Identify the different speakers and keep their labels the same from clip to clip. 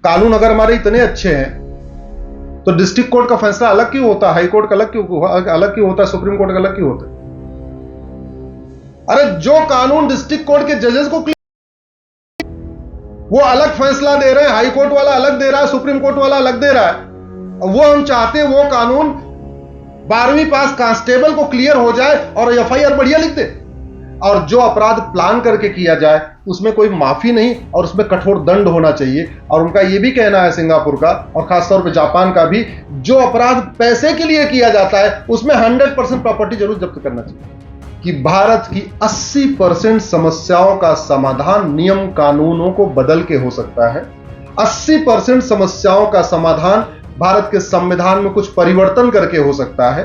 Speaker 1: कानून अगर हमारे इतने अच्छे हैं तो डिस्ट्रिक्ट कोर्ट का फैसला अलग क्यों होता है, हाई कोर्ट का अलग क्यों होता है, सुप्रीम कोर्ट का अलग क्यों होता है? अरे जो कानून डिस्ट्रिक्ट कोर्ट के जजेस को वो अलग फैसला दे रहे हैं, हाई कोर्ट वाला अलग दे रहा है, सुप्रीम कोर्ट वाला अलग दे रहा है। वो हम चाहते हैं वो कानून 12वीं पास कांस्टेबल को क्लियर हो जाए और एफआईआर बढ़िया लिख दे, और जो अपराध प्लान करके किया जाए उसमें कोई माफी नहीं और उसमें कठोर दंड होना चाहिए। और उनका यह भी कहना है, सिंगापुर का और खासतौर पर जापान का भी, जो अपराध पैसे के लिए किया जाता है उसमें 100% प्रॉपर्टी जरूर जब्त करना चाहिए। कि भारत की 80% समस्याओं का समाधान नियम कानूनों को बदल के हो सकता है। 80% समस्याओं का समाधान भारत के संविधान में कुछ परिवर्तन करके हो सकता है।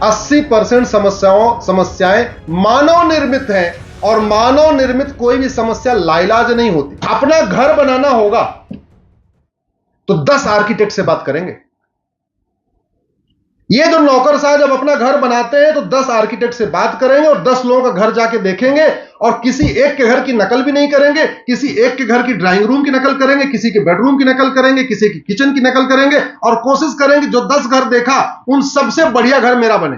Speaker 1: 80% समस्याएं मानव निर्मित हैं और मानव निर्मित कोई भी समस्या लाइलाज नहीं होती। अपना घर बनाना होगा तो 10 आर्किटेक्ट से बात करेंगे। ये जो नौकरशाह जब अपना घर बनाते हैं तो 10 आर्किटेक्ट से बात करेंगे और 10 लोगों का घर जाके देखेंगे और किसी एक के घर की नकल भी नहीं करेंगे। किसी एक के घर की ड्राइंग रूम की नकल करेंगे, किसी के बेडरूम की नकल करेंगे, किसी की किचन की नकल करेंगे और कोशिश करेंगे जो 10 घर देखा उन सबसे बढ़िया घर मेरा बने।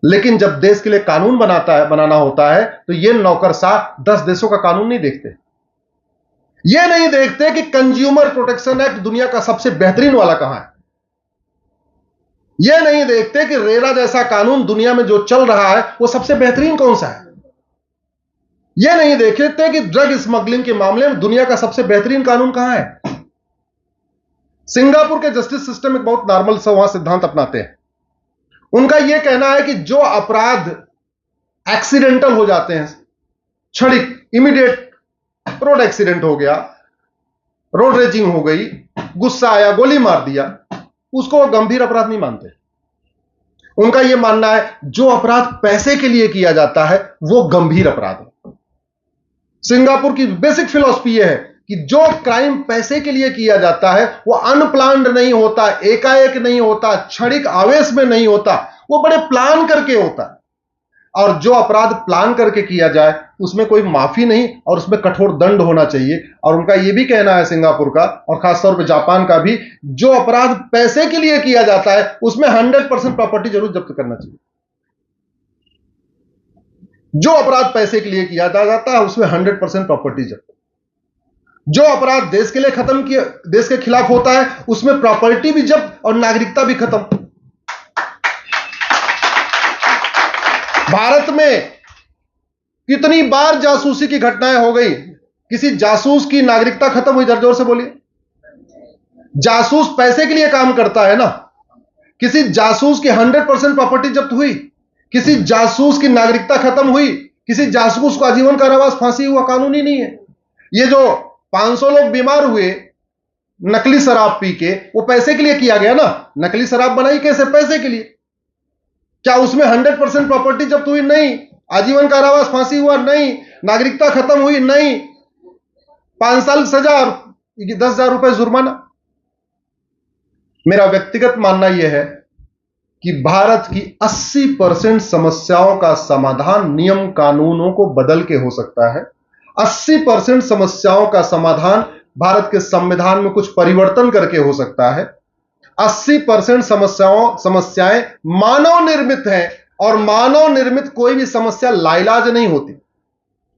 Speaker 1: लेकिन जब देश के लिए कानून बनाना होता है तो ये नौकरशाह 10 देशों का कानून नहीं देखते। ये नहीं देखते कि कंज्यूमर प्रोटेक्शन एक्ट दुनिया का सबसे बेहतरीन वाला कहां है। यह नहीं देखते कि रेरा जैसा कानून दुनिया में जो चल रहा है वो सबसे बेहतरीन कौन सा है। यह नहीं देखते कि ड्रग स्मगलिंग के मामले में दुनिया का सबसे बेहतरीन कानून कहां है। सिंगापुर के जस्टिस सिस्टम एक बहुत नॉर्मल सा सिद्धांत अपनाते हैं। उनका यह कहना है कि जो अपराध एक्सीडेंटल हो जाते हैं, क्षणिक, इमीडिएट, रोड एक्सीडेंट हो गया, रोड रेजिंग हो गई, गुस्सा आया, गोली मार दिया, उसको वो गंभीर अपराध नहीं मानते। उनका यह मानना है जो अपराध पैसे के लिए किया जाता है वो गंभीर अपराध है। सिंगापुर की बेसिक फिलॉसफी यह है कि जो क्राइम पैसे के लिए किया जाता है वो अनप्लान्ड नहीं होता, एकाएक नहीं होता, क्षणिक आवेश में नहीं होता, वो बड़े प्लान करके होता है। और जो अपराध प्लान करके किया जाए उसमें कोई माफी नहीं और उसमें कठोर दंड होना चाहिए। और उनका यह भी कहना है, सिंगापुर का और खासतौर पर जापान का भी, जो अपराध पैसे के लिए किया जाता है उसमें 100% प्रॉपर्टी जरूर जब्त करना चाहिए। जो अपराध पैसे के लिए किया जाता है उसमें 100% प्रॉपर्टी जब्त। जो अपराध देश के लिए देश के खिलाफ होता है उसमें प्रॉपर्टी भी जब्त और नागरिकता भी खत्म। भारत में कितनी बार जासूसी की घटनाएं हो गई, किसी जासूस की नागरिकता खत्म हुई? जोर से बोलिए। जासूस पैसे के लिए काम करता है ना। किसी जासूस की 100% प्रॉपर्टी जब्त हुई, किसी जासूस की नागरिकता खत्म हुई, किसी जासूस को आजीवन कारावास, फांसी हुआ, कानूनी नहीं है। ये जो 500 लोग बीमार हुए नकली शराब पी के, वो पैसे के लिए किया गया ना। नकली शराब बनाई कैसे? पैसे के लिए। क्या उसमें 100% प्रॉपर्टी जब्त हुई? नहीं। आजीवन कारावास, फांसी हुआ? नहीं। नागरिकता खत्म हुई? नहीं। 5 साल सजा और 10,000 रुपए जुर्माना। मेरा व्यक्तिगत मानना यह है कि भारत की 80% समस्याओं का समाधान नियम कानूनों को बदल के हो सकता है। 80% समस्याओं का समाधान भारत के संविधान में कुछ परिवर्तन करके हो सकता है। 80% समस्याएं मानव निर्मित हैं और मानव निर्मित कोई भी समस्या लाइलाज नहीं होती।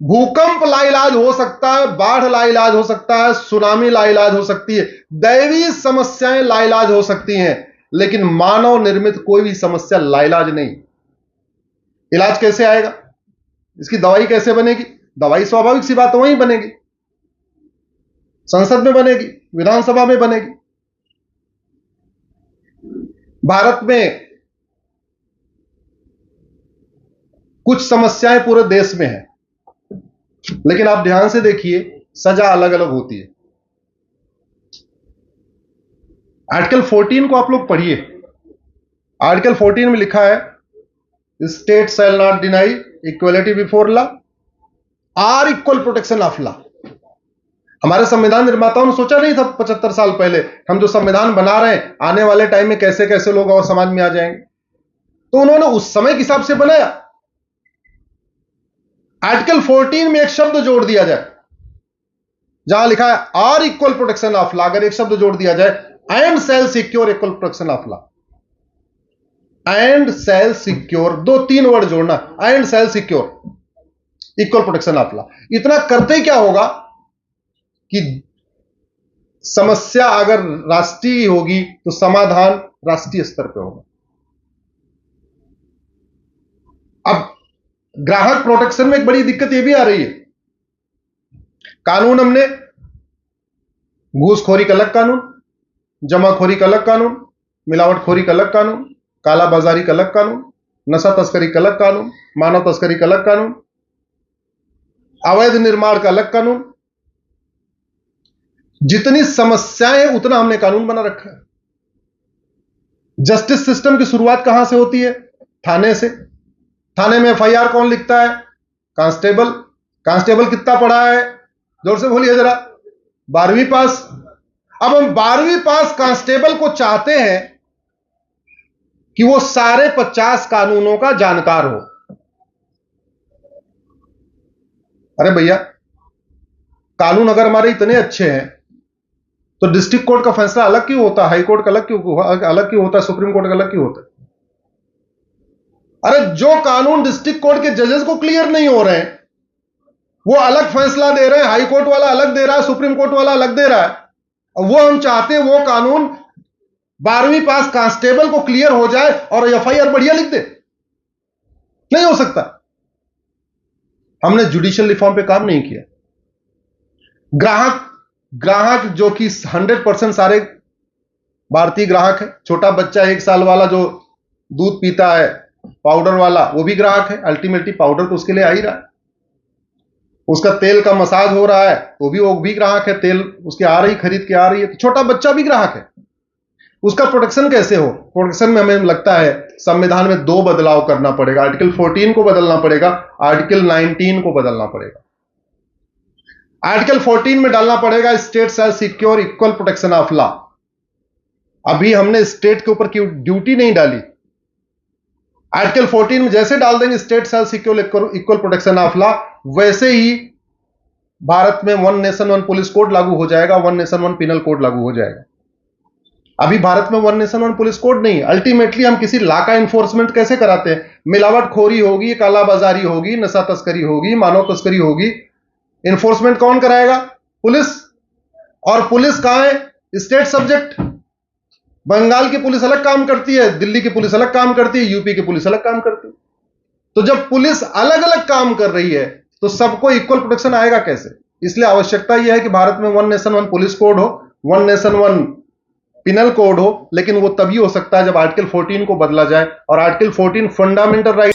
Speaker 1: भूकंप लाइलाज हो सकता है, बाढ़ लाइलाज हो सकता है, सुनामी लाइलाज हो सकती है, दैवीय समस्याएं लाइलाज हो सकती हैं, लेकिन मानव निर्मित कोई भी समस्या लाइलाज नहीं। इलाज कैसे आएगा? इसकी दवाई कैसे बनेगी? दवाई स्वाभाविक सी बात वहीं बनेगी, संसद में बनेगी, विधानसभा में बनेगी। भारत में कुछ समस्याएं पूरे देश में हैं, लेकिन आप ध्यान से देखिए, सजा अलग अलग होती है। आर्टिकल 14 को आप लोग पढ़िए। आर्टिकल 14 में लिखा है, state shall not deny equality before law और इक्वल प्रोटेक्शन ऑफ लॉ। हमारे संविधान निर्माताओं ने सोचा नहीं था 75 साल पहले हम जो संविधान बना रहे हैं आने वाले टाइम में कैसे कैसे लोग और समाज में आ जाएंगे, तो उन्होंने उस समय के हिसाब से बनाया। आर्टिकल 14 में एक शब्द जोड़ दिया जाए, जहां लिखा है are equal protection of law, अगर एक शब्द जोड़ दिया जाए and shall secure equal protection of law, and shall secure, 2-3 word जोड़ना, and shall secure equal protection of law. इतना करते ही क्या होगा कि समस्या अगर राष्ट्रीय होगी तो समाधान राष्ट्रीय स्तर पर होगा। अब ग्राहक प्रोटेक्शन में एक बड़ी दिक्कत यह भी आ रही है, कानून हमने घूसखोरी का अलग कानून, जमाखोरी का अलग कानून, मिलावटखोरी का अलग कानून, कालाबाजारी का अलग कानून, नशा तस्करी का अलग कानून, मानव तस्करी का अलग कानून, अवैध निर्माण का अलग कानून। जितनी समस्याएं उतना हमने कानून बना रखा है। जस्टिस सिस्टम की शुरुआत कहां से होती है? थाने से। थाने में एफआईआर कौन लिखता है? कांस्टेबल। कांस्टेबल कितना पढ़ा है? जोर से बोलिए जरा। 12वीं पास। अब हम 12वीं पास कांस्टेबल को चाहते हैं कि वो सारे 50 कानूनों का जानकार हो। अरे भैया, कानून अगर हमारे इतने अच्छे हैं तो डिस्ट्रिक्ट कोर्ट का फैसला अलग क्यों होता है? हाई कोर्ट का अलग क्यों होता है? सुप्रीम कोर्ट का अलग क्यों होता है? अरे जो कानून डिस्ट्रिक्ट कोर्ट के जजेस को क्लियर नहीं हो रहे हैं वो अलग फैसला दे रहे हैं, हाई कोर्ट वाला अलग दे रहा है, सुप्रीम कोर्ट वाला अलग दे रहा है। वो हम चाहते हैं वो कानून 12वीं पास कांस्टेबल को क्लियर हो जाए और एफआईआर बढ़िया लिख दे। नहीं हो सकता। हमने जुडिशियल रिफॉर्म पे काम नहीं किया। ग्राहक जो कि 100% सारे भारतीय ग्राहक है। छोटा बच्चा 1 साल वाला जो दूध पीता है पाउडर वाला, वो भी ग्राहक है। अल्टीमेटली पाउडर तो उसके लिए आ ही रहा है। उसका तेल का मसाज हो रहा है तो वो भी ग्राहक है। तेल उसके आ रही, खरीद के आ रही है, तो छोटा बच्चा भी ग्राहक है। उसका प्रोटेक्शन कैसे हो? प्रोटेक्शन में हमें लगता है संविधान में 2 बदलाव करना पड़ेगा। आर्टिकल 14 को बदलना पड़ेगा, आर्टिकल 19 को बदलना पड़ेगा। आर्टिकल 14 में डालना पड़ेगा state shall secure equal protection of law. अभी हमने स्टेट के ऊपर ड्यूटी नहीं डाली। आर्टिकल 14 में जैसे डाल देंगे state shall secure equal protection of law, वैसे ही भारत में 1 नेशन 1 पुलिस कोड लागू हो जाएगा, 1 नेशन 1 पिनल कोड लागू हो जाएगा। अभी भारत में 1 नेशन 1 पुलिस कोड नहीं। अल्टीमेटली हम किसी लॉ का इन्फोर्समेंट कैसे कराते हैं? मिलावटखोरी होगी, कालाबाजारी होगी, नशा तस्करी होगी, मानव तस्करी होगी, इन्फोर्समेंट कौन कराएगा? पुलिस। और पुलिस कहां है? State subject. बंगाल की पुलिस अलग काम करती है, दिल्ली की पुलिस अलग काम करती है, यूपी की पुलिस अलग काम करती है। तो जब पुलिस अलग अलग काम कर रही है तो सबको इक्वल प्रोटेक्शन आएगा कैसे? इसलिए आवश्यकता यह है कि भारत में 1 नेशन 1 पुलिस कोड हो, 1 नेशन 1 पिनल कोड हो, लेकिन वो तभी हो सकता है जब आर्टिकल 14 को बदला जाए। और आर्टिकल 14 फंडामेंटल राइट